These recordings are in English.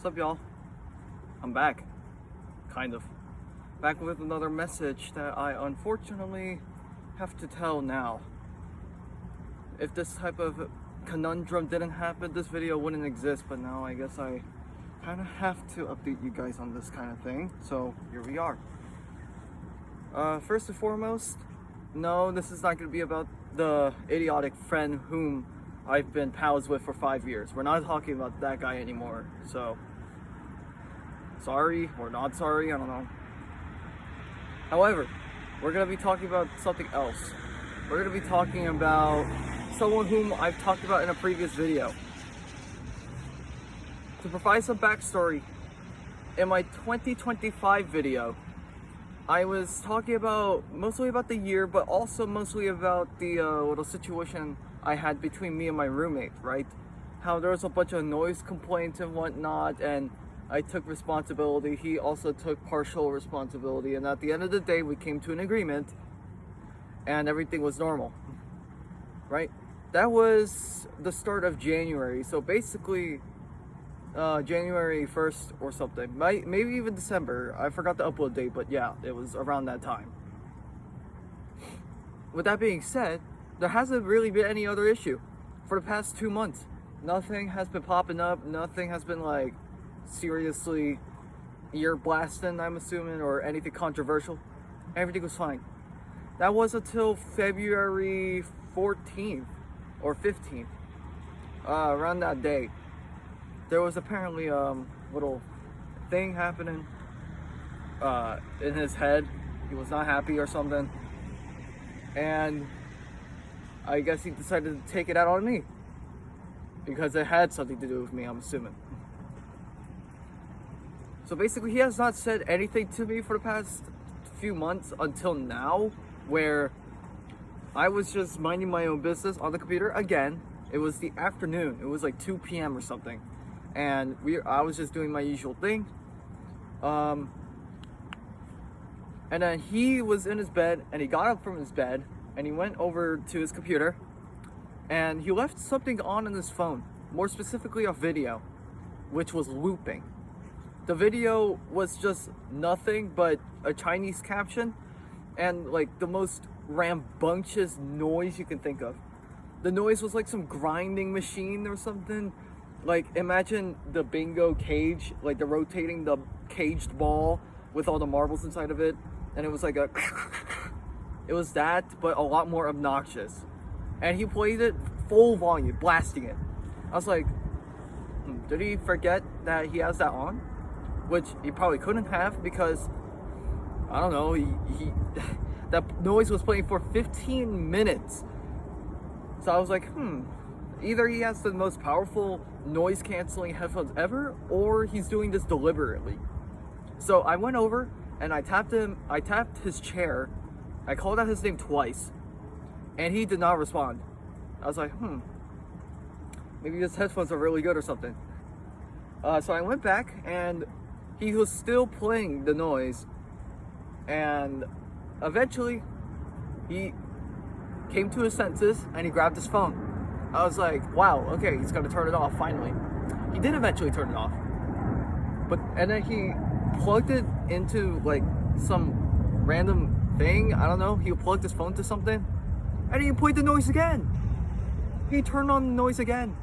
What's up, y'all? I'm back. Kind of. Back with another message that I unfortunately have to tell now. If this type of conundrum didn't happen, this video wouldn't exist, but now I guess I kind of have to update you guys on this kind of thing. So here we are. First and foremost, no, this is not going to be about the idiotic friend whom I've been pals with for 5 years. We're not talking about that guy anymore. So, sorry or not sorry, I don't know. However, we're going to be talking about something else. We're going to be talking about someone whom I've talked about in a previous video. To provide some backstory, in my 2025 video, I was talking mostly about the year, but also mostly about the little situation I had between me and my roommate, right? How there was a bunch of noise complaints and whatnot, and I took responsibility. He also took partial responsibility, and at the end of the day, we came to an agreement, and everything was normal, right? That was the start of January, so basically, January 1st or something, maybe even December. I forgot the upload date, but yeah, it was around that time. With that being said, there hasn't really been any other issue for the past 2 months. Nothing has been popping up. Nothing has been like seriously ear blasting, I'm assuming, or anything controversial. Everything was fine. That was until February 14th or 15th, around that day. There was apparently a little thing happening in his head. He was not happy or something, and I guess he decided to take it out on me because it had something to do with me, I'm assuming. So basically, he has not said anything to me for the past few months until now, where I was just minding my own business on the computer again. It was the afternoon. It was like 2 p.m. or something. And I was just doing my usual thing. And then he was in his bed, and he got up from his bed, and he went over to his computer, and he left something on his phone, more specifically a video, which was looping. The video was just nothing but a Chinese caption and like the most rambunctious noise you can think of. The noise was like some grinding machine or something. Like, imagine the bingo cage, like the rotating the caged ball with all the marbles inside of it, and it was like it was that, but a lot more obnoxious. And he played it full volume, blasting it. I was like, did he forget that he has that on? Which he probably couldn't have, because I don't know, he that noise was playing for 15 minutes. So I was like, either he has the most powerful noise canceling headphones ever, or he's doing this deliberately. So I went over and I tapped his chair. I called out his name twice, and he did not respond. I was like, maybe his headphones are really good or something. So I went back, and he was still playing the noise, and eventually he came to his senses and he grabbed his phone. I was like, wow, okay, he's gonna turn it off finally. He did eventually turn it off, and then he plugged it into like some random thing. I don't know. He plugged his phone to something, and he played the noise again. He turned on the noise again.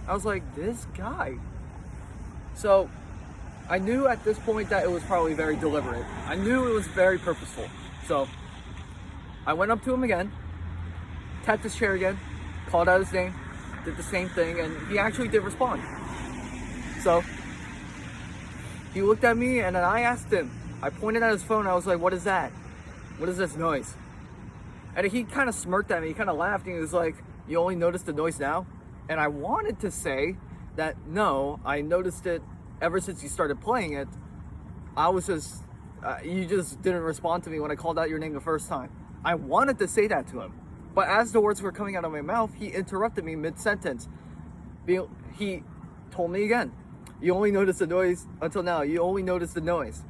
I was like, this guy. So I knew at this point that it was probably very deliberate. I knew it was very purposeful. So I went up to him again, tapped his chair again, called out his name, did the same thing, and he actually did respond. So he looked at me, and then I asked him. I pointed at his phone. I was like, what is that? What is this noise? And he kind of smirked at me. He kind of laughed, and he was like, you only noticed the noise now? And I wanted to say that no, I noticed it ever since you started playing it. I was just, you just didn't respond to me when I called out your name the first time. I wanted to say that to him, but as the words were coming out of my mouth, he interrupted me mid-sentence. He told me again, you only noticed the noise until now. You only noticed the noise.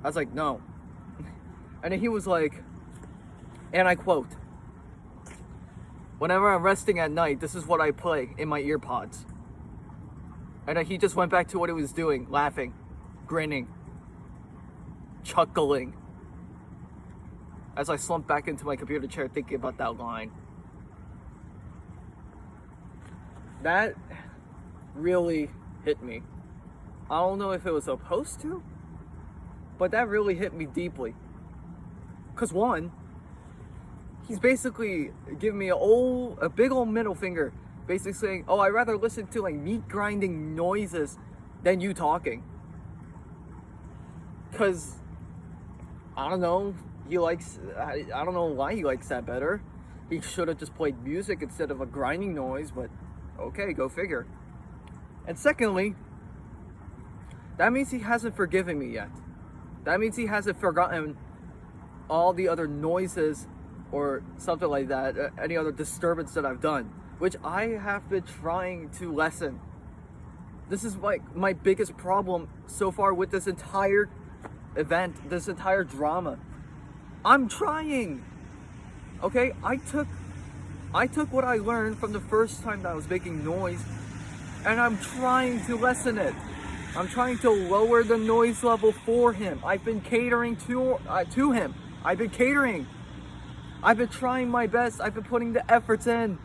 I was like, no. And then he was like, and I quote, whenever I'm resting at night, this is what I play in my ear pods. And then he just went back to what he was doing, laughing, grinning, chuckling, as I slumped back into my computer chair thinking about that line. That really hit me. I don't know if it was supposed to, but that really hit me deeply. Because one, he's basically giving me a big old middle finger, basically saying, oh, I'd rather listen to like meat grinding noises than you talking. Because, I don't know, I don't know why he likes that better. He should have just played music instead of a grinding noise, but okay, go figure. And secondly, that means he hasn't forgiven me yet. That means he hasn't forgotten all the other noises or something like that, any other disturbance that I've done, which I have been trying to lessen. This is like my biggest problem so far with this entire event, this entire drama. I'm trying. Okay, I took what I learned from the first time that I was making noise, and I'm trying to lessen it. I'm trying to lower the noise level for him. I've been catering to him. I've been catering. I've been trying my best. I've been putting the efforts in.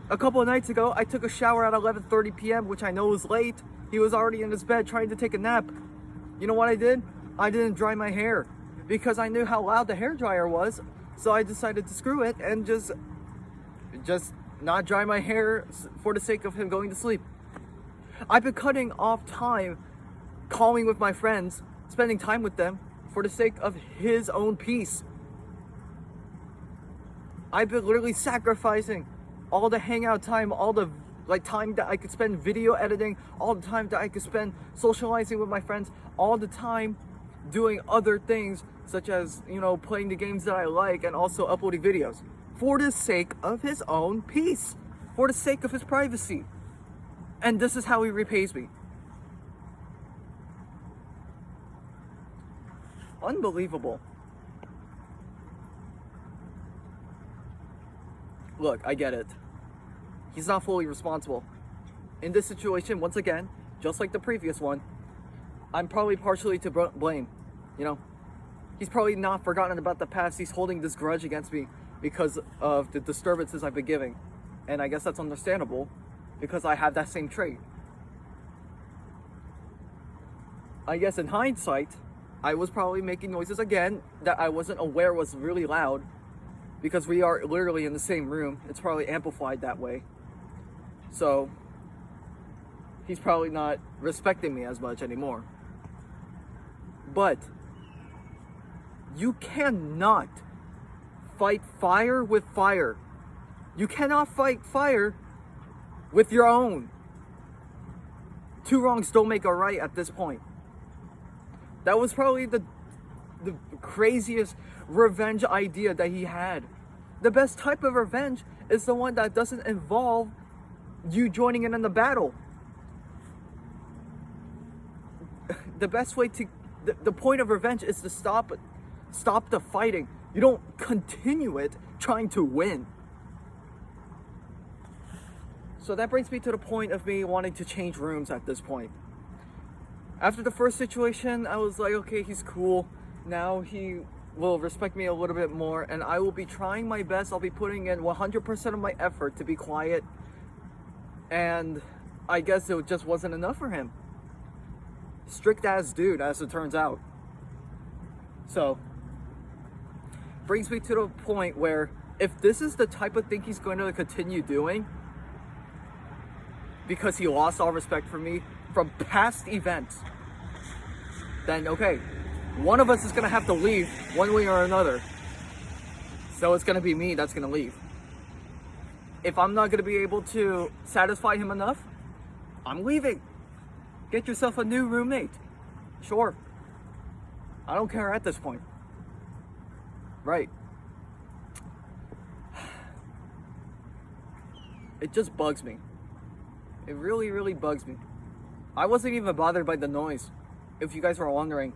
A couple of nights ago, I took a shower at 11:30 p.m., which I know was late. He was already in his bed trying to take a nap. You know what I did? I didn't dry my hair because I knew how loud the hairdryer was. So I decided to screw it and just not dry my hair for the sake of him going to sleep. I've been cutting off time, calling with my friends, spending time with them for the sake of his own peace. I've been literally sacrificing all the hangout time, all the time that I could spend video editing, all the time that I could spend socializing with my friends, all the time doing other things such as, playing the games that I like and also uploading videos for the sake of his own peace, for the sake of his privacy. And this is how he repays me. Unbelievable. Look, I get it. He's not fully responsible. In this situation, once again, just like the previous one, I'm probably partially to blame. He's probably not forgotten about the past. He's holding this grudge against me because of the disturbances I've been giving. And I guess that's understandable because I have that same trait. I guess in hindsight, I was probably making noises again that I wasn't aware was really loud because we are literally in the same room. It's probably amplified that way. So he's probably not respecting me as much anymore. But you cannot fight fire with fire. You cannot fight fire with your own. Two wrongs don't make a right at this point. That was probably the craziest revenge idea that he had. The best type of revenge is the one that doesn't involve you joining in the battle. The best way to the point of revenge is to stop the fighting. You don't continue it trying to win. So that brings me to the point of me wanting to change rooms at this point. After the first situation, I was like, okay, he's cool. Now he will respect me a little bit more, and I will be trying my best. I'll be putting in 100% of my effort to be quiet. And I guess it just wasn't enough for him. Strict ass dude, as it turns out. So, brings me to the point where if this is the type of thing he's going to continue doing, because he lost all respect for me from past events, then okay, one of us is going to have to leave one way or another. So it's going to be me that's going to leave. If I'm not going to be able to satisfy him enough, I'm leaving. Get yourself a new roommate. Sure. I don't care at this point. Right. It just bugs me. It really, really bugs me. I wasn't even bothered by the noise, if you guys were wondering.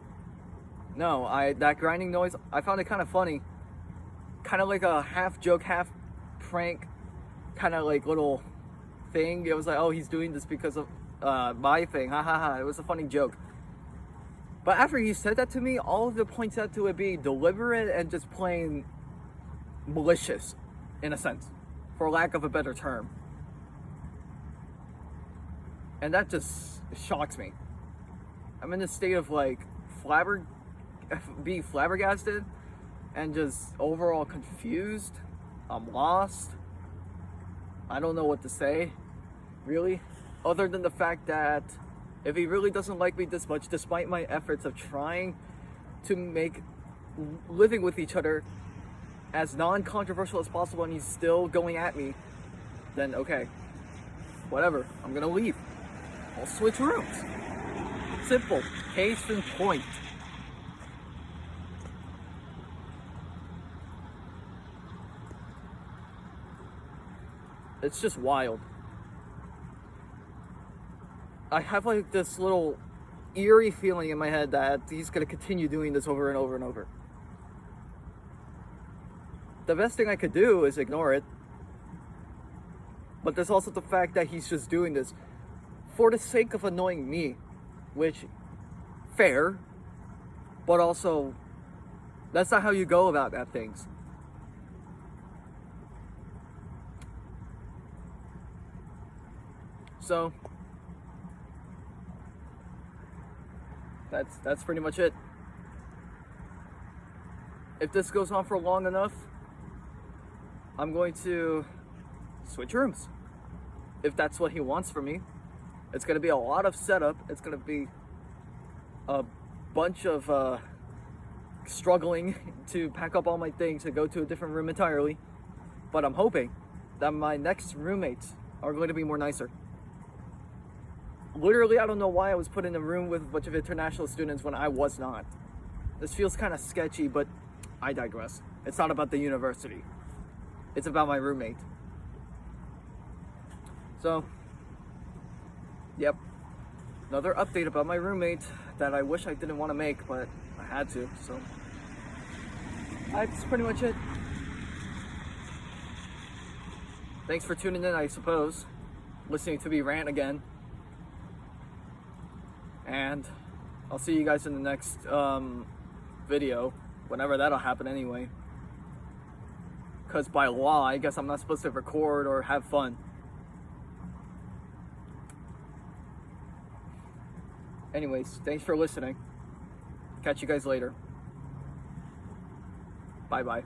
No, that grinding noise, I found it kind of funny. Kind of like a half joke, half prank, kind of like little thing. It was like, oh, he's doing this because of my thing. Ha ha ha. It was a funny joke. But after he said that to me, all of it points out to it being deliberate and just plain malicious, in a sense, for lack of a better term. And that just shocks me. I'm in a state of like being flabbergasted and just overall confused. I'm lost. I don't know what to say, really, other than the fact that if he really doesn't like me this much, despite my efforts of trying to make living with each other as non-controversial as possible, and he's still going at me, then okay, whatever, I'm gonna leave. I'll switch rooms. Simple. Case in point. It's just wild. I have like this little eerie feeling in my head that he's gonna continue doing this over and over and over. The best thing I could do is ignore it. But there's also the fact that he's just doing this for the sake of annoying me, which, fair, but also, that's not how you go about that things. So, that's pretty much it. If this goes on for long enough, I'm going to switch rooms. If that's what he wants from me. It's going to be a lot of setup. It's going to be a bunch of struggling to pack up all my things and go to a different room entirely. But I'm hoping that my next roommates are going to be more nicer. Literally, I don't know why I was put in a room with a bunch of international students when I was not. This feels kind of sketchy, but I digress. It's not about the university. It's about my roommate. So, yep. Another update about my roommate that I wish I didn't want to make, but I had to, so. That's pretty much it. Thanks for tuning in, I suppose. Listening to me rant again. And I'll see you guys in the next video, whenever that'll happen anyway. Because by law, I guess I'm not supposed to record or have fun. Anyways, thanks for listening. Catch you guys later. Bye-bye.